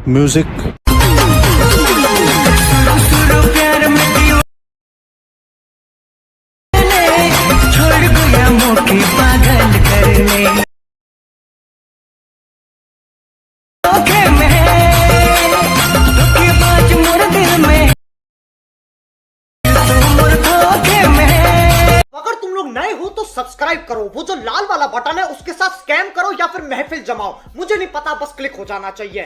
Music छोड़ गया मोके पागल करने धोखे में धोखेबाज मोर दिल में तुम धोखे में। अगर तुम लोग नए हो तो सब्सक्राइब करो, वो जो लाल वाला बटन है उसके साथ स्कैम करो या फिर महफिल जमाओ, मुझे नहीं पता, बस क्लिक हो जाना चाहिए।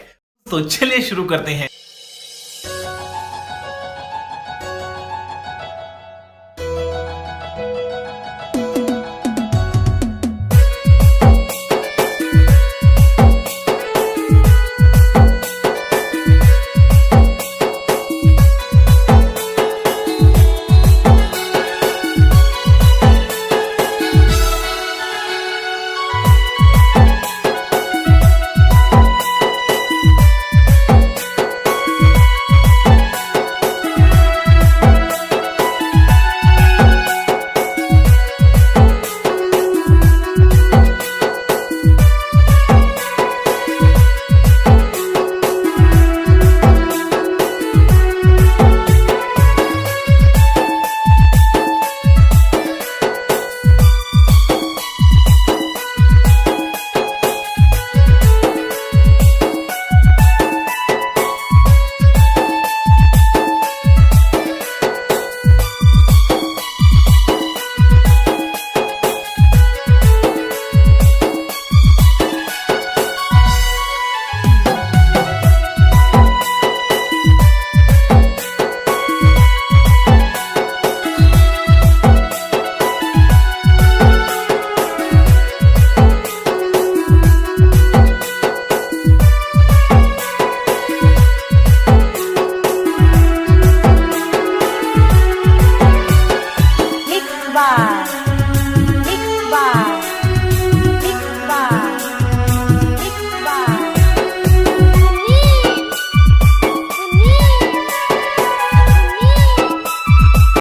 तो चलिए शुरू करते हैं।